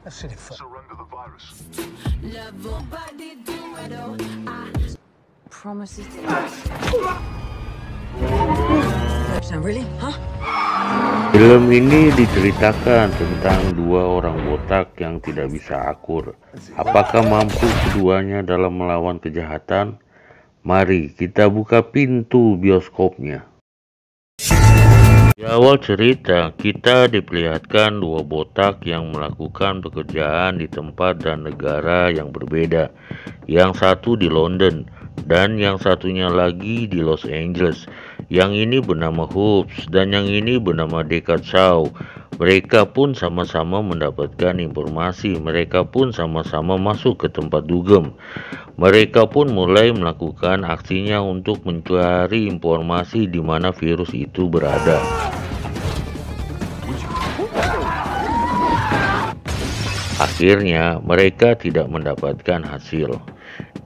Surrender the virus. Promises. Really? Huh? Film ini diceritakan tentang dua orang botak yang tidak bisa akur. Apakah mampu keduanya dalam melawan kejahatan? Mari kita buka pintu bioskopnya. Di awal cerita, kita diperlihatkan dua botak yang melakukan pekerjaan di tempat dan negara yang berbeda. Yang satu di London dan yang satunya lagi di Los Angeles. Yang ini bernama Hobbs dan yang ini bernama Deckard Shaw. Mereka pun sama-sama mendapatkan informasi. Mereka pun sama-sama masuk ke tempat dugem. Mereka pun mulai melakukan aksinya untuk mencari informasi di mana virus itu berada. Akhirnya, mereka tidak mendapatkan hasil.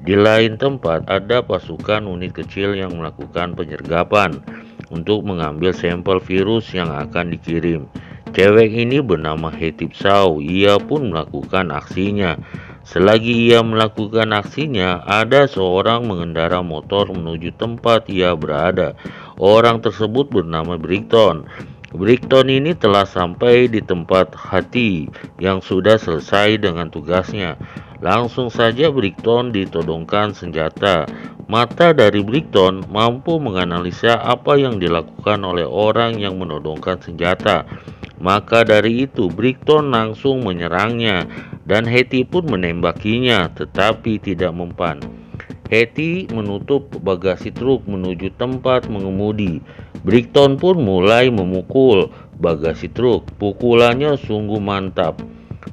Di lain tempat, ada pasukan unit kecil yang melakukan penyergapan untuk mengambil sampel virus yang akan dikirim. Cewek ini bernama Hetty Shaw. Ia pun melakukan aksinya. Selagi ia melakukan aksinya, ada seorang mengendara motor menuju tempat ia berada. Orang tersebut bernama Brighton. Brighton ini telah sampai di tempat Hetty yang sudah selesai dengan tugasnya. Langsung saja Brighton ditodongkan senjata. Mata dari Brighton mampu menganalisa apa yang dilakukan oleh orang yang menodongkan senjata. Maka dari itu Brighton langsung menyerangnya dan Hetty pun menembakinya, tetapi tidak mempan. Hetty menutup bagasi truk menuju tempat mengemudi. Brighton pun mulai memukul bagasi truk. Pukulannya sungguh mantap.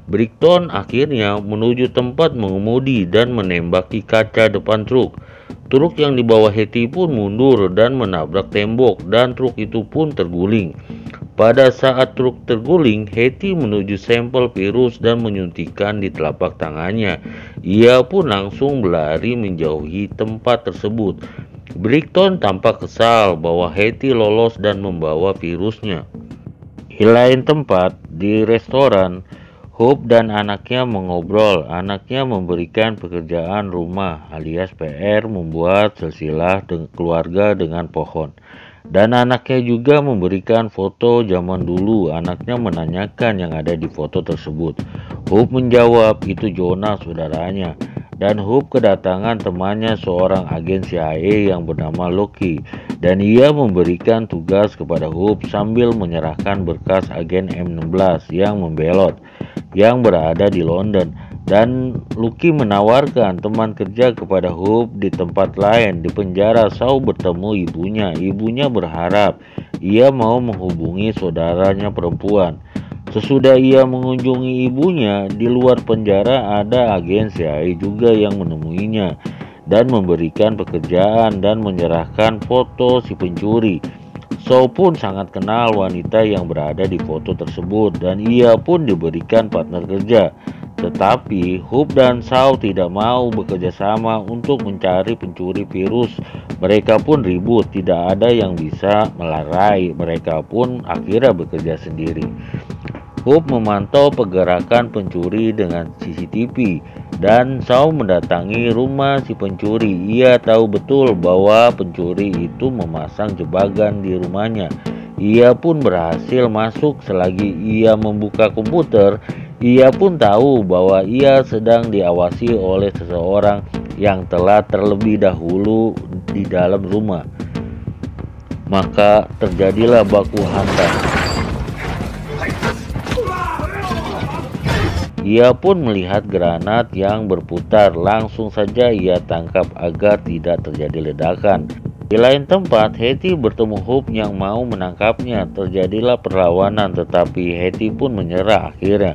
Brighton akhirnya menuju tempat mengemudi dan menembaki kaca depan truk. Truk yang dibawa Hetty pun mundur dan menabrak tembok dan truk itu pun terguling. Pada saat truk terguling, Hetty menuju sampel virus dan menyuntikkan di telapak tangannya. Ia pun langsung berlari menjauhi tempat tersebut. Brighton tampak kesal bahwa Hetty lolos dan membawa virusnya. Di lain tempat, di restoran, Hope dan anaknya mengobrol. Anaknya memberikan pekerjaan rumah alias PR membuat silsilah keluarga dengan pohon. Dan anaknya juga memberikan foto zaman dulu. Anaknya menanyakan yang ada di foto tersebut. Hope menjawab itu Jonah saudaranya. Dan Hope kedatangan temannya seorang agen CIA yang bernama Loki. Dan ia memberikan tugas kepada Hope sambil menyerahkan berkas agen M16 yang membelot yang berada di London. Dan Loki menawarkan teman kerja kepada Hope di tempat lain. Di penjara Shaw bertemu ibunya. Ibunya berharap ia mau menghubungi saudaranya perempuan. Sesudah ia mengunjungi ibunya, di luar penjara ada agen CIA juga yang menemuinya dan memberikan pekerjaan dan menyerahkan foto si pencuri. Shaw pun sangat kenal wanita yang berada di foto tersebut dan ia pun diberikan partner kerja. Tetapi Hope dan Shaw tidak mau bekerja sama untuk mencari pencuri virus. Mereka pun ribut, tidak ada yang bisa melerai. Mereka pun akhirnya bekerja sendiri. Hope memantau pergerakan pencuri dengan CCTV dan Shaw mendatangi rumah si pencuri. Ia tahu betul bahwa pencuri itu memasang jebakan di rumahnya. Ia pun berhasil masuk. Selagi ia membuka komputer, ia pun tahu bahwa ia sedang diawasi oleh seseorang yang telah terlebih dahulu di dalam rumah. Maka terjadilah baku hantam. Ia pun melihat granat yang berputar. Langsung saja ia tangkap agar tidak terjadi ledakan. Di lain tempat, Hetty bertemu Hope yang mau menangkapnya. Terjadilah perlawanan, tetapi Hetty pun menyerah akhirnya.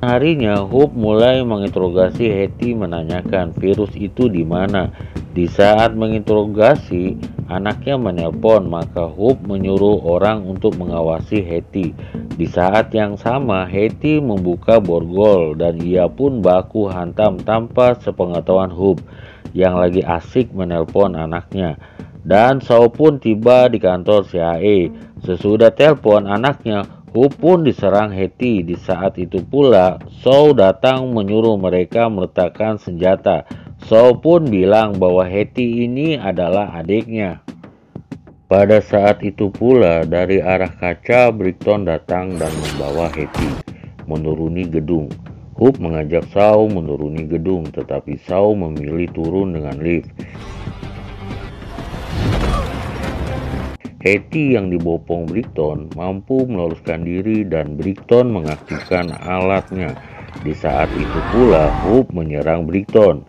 Harinya, Hope mulai menginterogasi Hetty, menanyakan virus itu di mana. Di saat menginterogasi, anaknya menelpon, maka Hope menyuruh orang untuk mengawasi Hetty. Di saat yang sama, Hetty membuka borgol dan ia pun baku hantam tanpa sepengetahuan Hope yang lagi asik menelpon anaknya. Dan Shaw pun tiba di kantor CIA. Sesudah telepon anaknya, Hu pun diserang Hetty. Di saat itu pula, Shaw datang menyuruh mereka meletakkan senjata. Shaw pun bilang bahwa Hetty ini adalah adiknya. Pada saat itu pula, dari arah kaca, Brickton datang dan membawa Hetty menuruni gedung. Hope mengajak Shaw menuruni gedung, tetapi Shaw memilih turun dengan lift. Hetty yang dibopong Brickton mampu meloloskan diri dan Brickton mengaktifkan alatnya. Di saat itu pula Hope menyerang Brickton.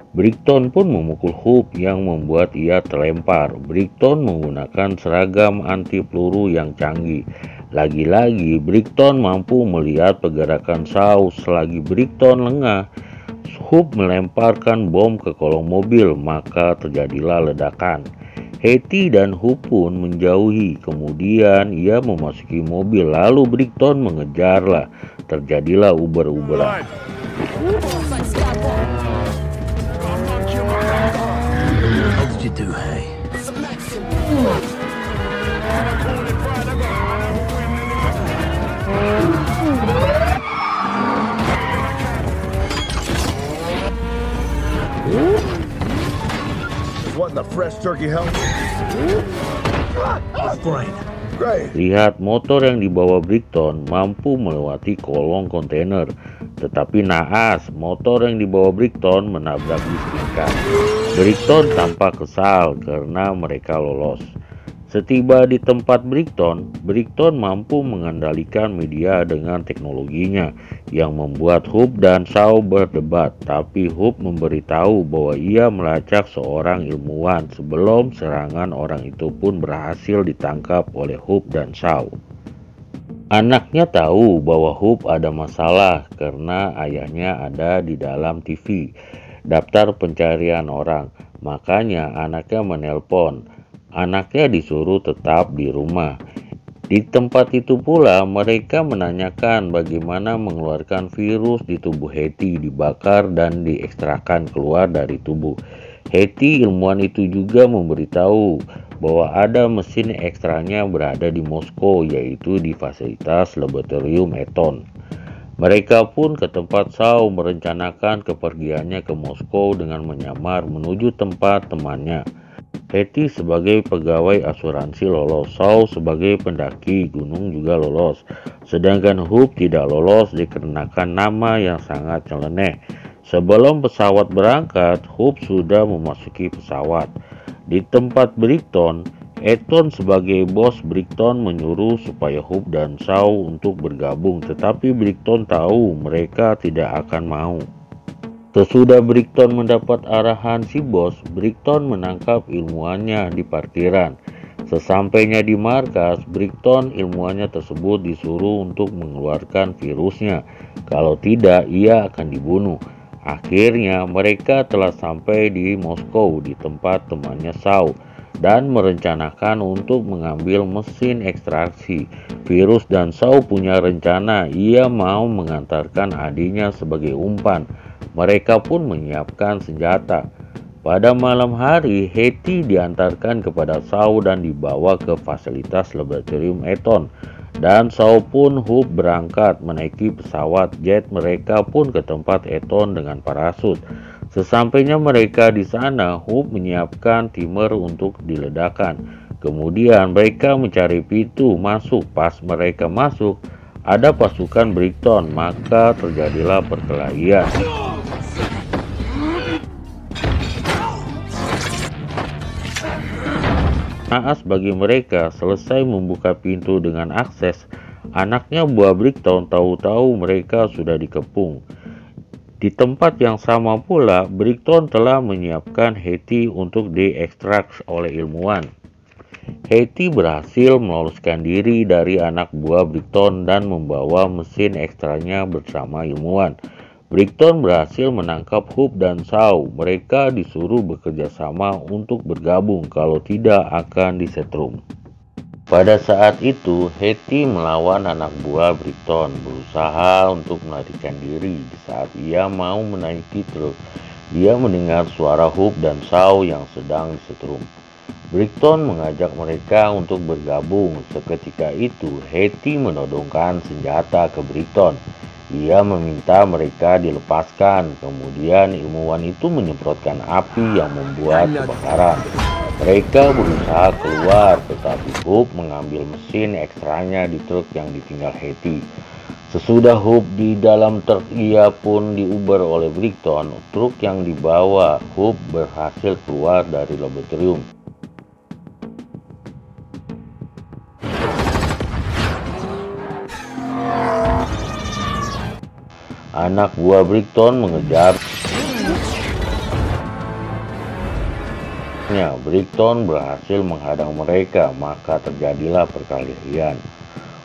Brickton pun memukul Hope yang membuat ia terlempar. Brickton menggunakan seragam anti peluru yang canggih. Lagi-lagi Brickton mampu melihat pergerakan Shaw. Selagi Brickton lengah, Hope melemparkan bom ke kolong mobil, maka terjadilah ledakan. Hetty dan Hope pun menjauhi. Kemudian ia memasuki mobil, lalu Brickton mengejarlah. Terjadilah uber-uberan. What did you do, hey? What in the fresh turkey hell? Brain. Great. Lihat, motor yang dibawa Brickton mampu melewati kolong kontainer. Tetapi naas, motor yang dibawa Brickton menabrak listrikan. Brickton tampak kesal karena mereka lolos. Setiba di tempat Brickton mampu mengendalikan media dengan teknologinya yang membuat Hope dan Shaw berdebat. Tapi Hope memberitahu bahwa ia melacak seorang ilmuwan sebelum serangan orang itu pun berhasil ditangkap oleh Hope dan Shaw. Anaknya tahu bahwa Hope ada masalah karena ayahnya ada di dalam TV, daftar pencarian orang. Makanya anaknya menelpon. Anaknya disuruh tetap di rumah. Di tempat itu pula mereka menanyakan bagaimana mengeluarkan virus di tubuh Hetty, dibakar dan diekstrakan keluar dari tubuh. Hetty, ilmuwan itu juga memberitahu bahwa ada mesin ekstranya berada di Moskow, yaitu di fasilitas laboratorium Eton. Mereka pun ke tempat Shaw merencanakan kepergiannya ke Moskow dengan menyamar menuju tempat temannya. Hetty sebagai pegawai asuransi lolos, Shaw sebagai pendaki gunung juga lolos, sedangkan Hope tidak lolos dikarenakan nama yang sangat nyeleneh. Sebelum pesawat berangkat, Hope sudah memasuki pesawat. Di tempat Brickton, Eton sebagai bos Brickton menyuruh supaya Hope dan Shaw untuk bergabung, tetapi Brickton tahu mereka tidak akan mau. Sesudah Brickton mendapat arahan si bos, Brickton menangkap ilmuannya di parkiran. Sesampainya di markas, Brickton ilmuannya tersebut disuruh untuk mengeluarkan virusnya. Kalau tidak, ia akan dibunuh. Akhirnya mereka telah sampai di Moskow di tempat temannya Shaw dan merencanakan untuk mengambil mesin ekstraksi virus, dan Shaw punya rencana ia mau mengantarkan adiknya sebagai umpan. Mereka pun menyiapkan senjata. Pada malam hari, Hetty diantarkan kepada Shaw dan dibawa ke fasilitas laboratorium Eton. Dan Shaw pun Hope berangkat menaiki pesawat jet. Mereka pun ke tempat Eton dengan parasut. Sesampainya mereka di sana, Hope menyiapkan timer untuk diledakkan. Kemudian mereka mencari pintu masuk. Pas mereka masuk, ada pasukan Brickton, maka terjadilah perkelahian. Naas bagi mereka, selesai membuka pintu dengan akses, anaknya buah Brickton tahu-tahu mereka sudah dikepung. Di tempat yang sama pula, Brickton telah menyiapkan Hetty untuk diekstrak oleh ilmuwan. Hetty berhasil meloloskan diri dari anak buah Brickton dan membawa mesin ekstranya bersama ilmuwan. Brickton berhasil menangkap Hope dan Shaw. Mereka disuruh bekerja sama untuk bergabung, kalau tidak akan disetrum. Pada saat itu, Hetty melawan anak buah Brickton, berusaha untuk melarikan diri. Di saat ia mau menaiki truk, dia mendengar suara Hope dan Shaw yang sedang disetrum. Brighton mengajak mereka untuk bergabung. Seketika itu, Hetty menodongkan senjata ke Brighton. Ia meminta mereka dilepaskan. Kemudian ilmuwan itu menyemprotkan api yang membuat kebakaran. Mereka berusaha keluar, tetapi Hope mengambil mesin ekstranya di truk yang ditinggal Hetty. Sesudah Hope di dalam truk, ia pun diuber oleh Brighton. Truk yang dibawa Hope berhasil keluar dari laboratorium. Anak buah Brighton mengejarnya. Brighton berhasil menghadang mereka, maka terjadilah perkelahian.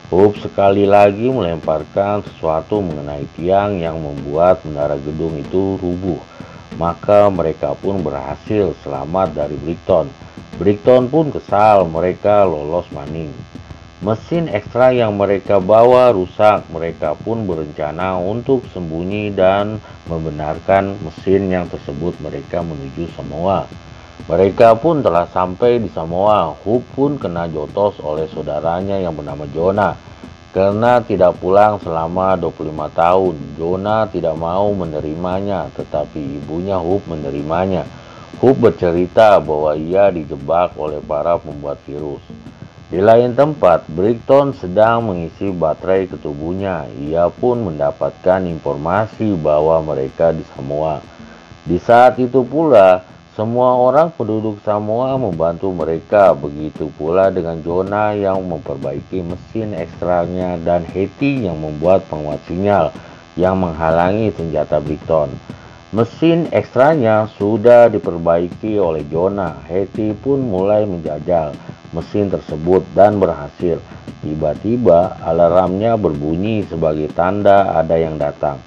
Hope sekali lagi melemparkan sesuatu mengenai tiang yang membuat menara gedung itu rubuh. Maka mereka pun berhasil selamat dari Brighton. Brighton pun kesal, mereka lolos maning. Mesin ekstra yang mereka bawa rusak. Mereka pun berencana untuk sembunyi dan membenarkan mesin yang tersebut. Mereka menuju Samoa. Mereka pun telah sampai di Samoa. Hope pun kena jotos oleh saudaranya yang bernama Jonah karena tidak pulang selama 25 tahun. Jonah tidak mau menerimanya, tetapi ibunya Hope menerimanya. Hope bercerita bahwa ia dijebak oleh para pembuat virus. Di lain tempat, Brighton sedang mengisi baterai ke tubuhnya. Ia pun mendapatkan informasi bahwa mereka di Samoa. Di saat itu pula, semua orang penduduk Samoa membantu mereka. Begitu pula dengan Jonah yang memperbaiki mesin ekstranya dan Hetty yang membuat penguat sinyal yang menghalangi senjata Brighton. Mesin ekstranya sudah diperbaiki oleh Jonah. Hetty pun mulai menjajal mesin tersebut dan berhasil. Tiba-tiba alarmnya berbunyi sebagai tanda ada yang datang.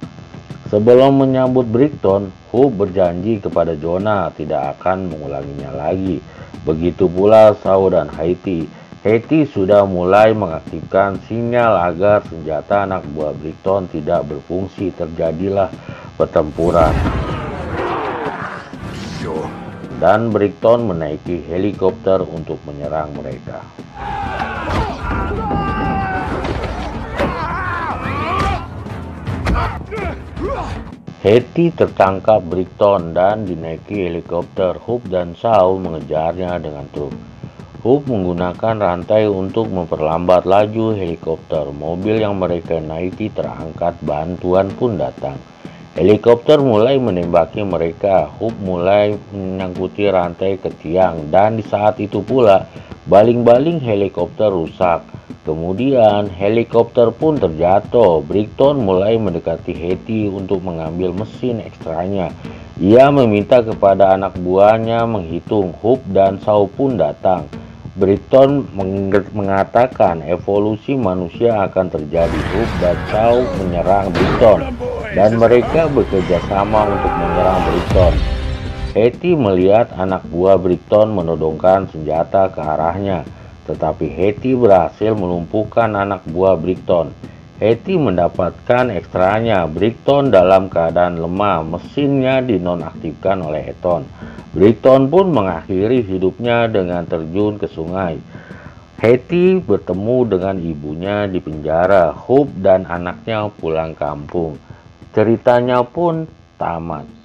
Sebelum menyambut Brighton, Hope berjanji kepada Jonah tidak akan mengulanginya lagi. Begitu pula Shaw dan Hetty. Hetty sudah mulai mengaktifkan sinyal agar senjata anak buah Brighton tidak berfungsi. Terjadilah pertempuran. Dan Brighton menaiki helikopter untuk menyerang mereka. Hetty tertangkap Brighton dan dinaiki helikopter. Hope dan Shaw mengejarnya dengan truk. Hope menggunakan rantai untuk memperlambat laju helikopter. Mobil yang mereka naiki terangkat, bantuan pun datang. Helikopter mulai menembaki mereka. Hope mulai menyangkuti rantai ke tiang, dan di saat itu pula baling-baling helikopter rusak. Kemudian helikopter pun terjatuh. Brighton mulai mendekati Hetty untuk mengambil mesin ekstranya. Ia meminta kepada anak buahnya menghitung. Hope dan Shaw pun datang. Brighton mengatakan evolusi manusia akan terjadi. Hope dan Shaw menyerang Brighton dan mereka bekerja sama untuk menyerang Brighton. Hetty melihat anak buah Brighton menodongkan senjata ke arahnya, tetapi Hetty berhasil melumpuhkan anak buah Brighton. Hetty mendapatkan ekstranya. Brighton dalam keadaan lemah, mesinnya dinonaktifkan oleh Eton. Brighton pun mengakhiri hidupnya dengan terjun ke sungai. Hetty bertemu dengan ibunya di penjara. Hope dan anaknya pulang kampung. Ceritanya pun tamat.